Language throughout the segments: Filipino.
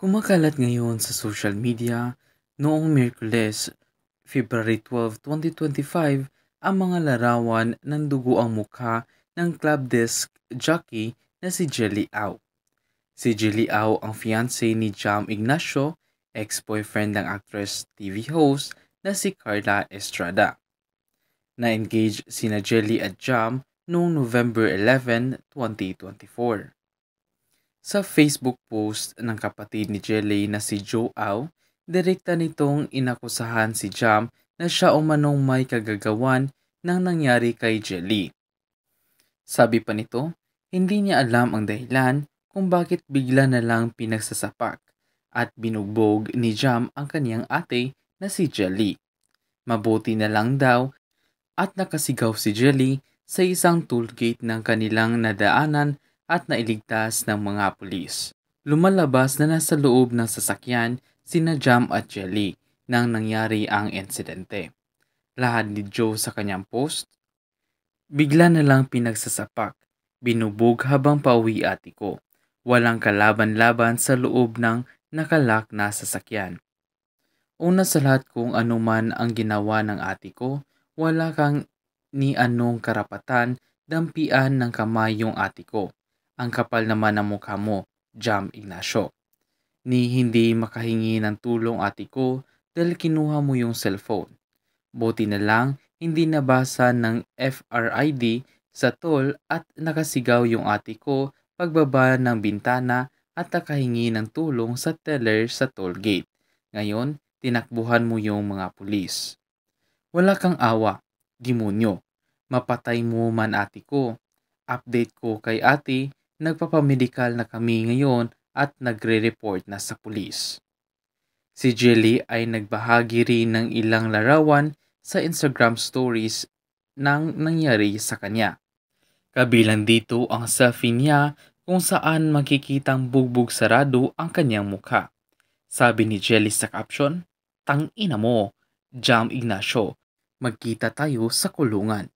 Kumakalat ngayon sa social media noong Miyerkules, February 12, 2025 ang mga larawan ng dugo ang mukha ng club disc jockey na si Jelly Au. Si Jelly Au ang fiancé ni Jam Ignacio, ex-boyfriend ng actress TV host na si Carla Estrada. Na-engage sina Jelly at Jam noong November 11, 2024. Sa Facebook post ng kapatid ni Jelly na si Joe Au, direkta nitong inakusahan si Jam na siya umanong may kagagawan ng nangyari kay Jelly. Sabi pa nito, hindi niya alam ang dahilan kung bakit bigla na lang pinagsasapak at binugbog ni Jam ang kaniyang ate na si Jelly. Mabuti na lang daw at nakasigaw si Jelly sa isang tollgate ng kanilang nadaanan at nailigtas ng mga pulis. Lumalabas na nasa loob ng sasakyan sina Jam at Jelly nang nangyari ang insidente. Lahad ni Joe sa kanyang post, bigla na lang pinagsasapak, binubog habang pauwi ate ko. Walang kalaban-laban sa loob ng nakalak na sasakyan. Una sa lahat kung ano man ang ginawa ng ate ko, wala kang ni anong karapatan dampian ng kamay yung ate ko. Ang kapal naman ng mukha mo, Jam Ignacio. Ni hindi makahingi ng tulong ate ko dahil kinuha mo yung cellphone. Buti na lang hindi nabasa ng FRID sa toll at nakasigaw yung ate ko pagbaba ng bintana at nakahingi ng tulong sa teller sa toll gate. Ngayon, tinakbuhan mo yung mga pulis. Wala kang awa, demonyo. Mapatay mo man ate ko. Update ko kay ate, nagpapamedikal na kami ngayon at nagre-report na sa pulis. Si Jelly ay nagbahagi rin ng ilang larawan sa Instagram stories nang nangyari sa kanya. Kabilang dito ang selfie niya kung saan makikitang bugbog sarado ang kanyang mukha. Sabi ni Jelly sa caption, "Tangina mo, Jam Ignacio, magkita tayo sa kulungan."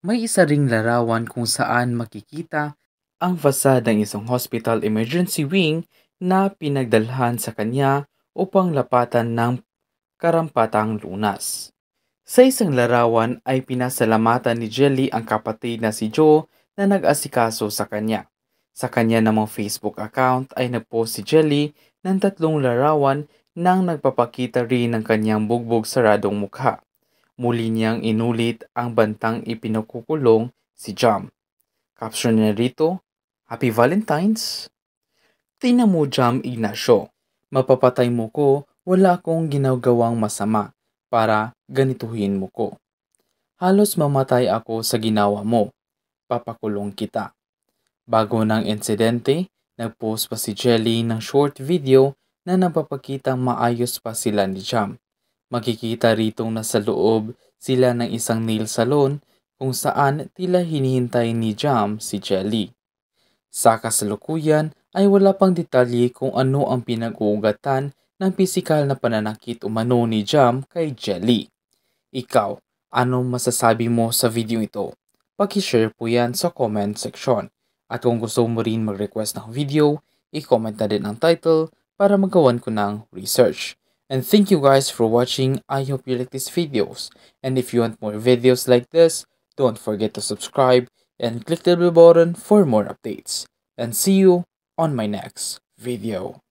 May isa ring larawan kung saan makikita ang fasada ng isang hospital emergency wing na pinagdalhan sa kanya upang lapatan ng karampatang lunas. Sa isang larawan ay pinasalamatan ni Jelly ang kapatid na si Joe na nag-asikaso sa kanya. Sa kanya namang Facebook account ay nagpost si Jelly ng 3 larawan nang nagpapakita rin ng kanyang bugbog saradong mukha. Muli niyang inulit ang bantang ipinakukulong si Jam. Caption niya rito, "Happy Valentine's." Tingnan mo, Jam Ignacio. Mapapatay mo ko, wala akong ginagawang masama para ganituhin mo ko. Halos mamatay ako sa ginawa mo. Papakulong kita. Bago ng insidente, nagpost pa si Jelly ng short video na nagpapakitang maayos pa sila ni Jam. Makikita ritong nasa loob sila ng isang nail salon kung saan tila hinihintay ni Jam si Jelly. Sa kasalukuyan ay wala pang detalye kung ano ang pinag-uugatan ng pisikal na pananakit umano ni Jam kay Jelly. Ikaw, ano masasabi mo sa video ito? Paki-share po yan sa comment section. At kung gusto mo rin mag-request ng video, i-comment na din ang title para magawan ko ng research. And thank you guys for watching. I hope you like these videos. And if you want more videos like this, don't forget to subscribe and click the bell button for more updates. And see you on my next video.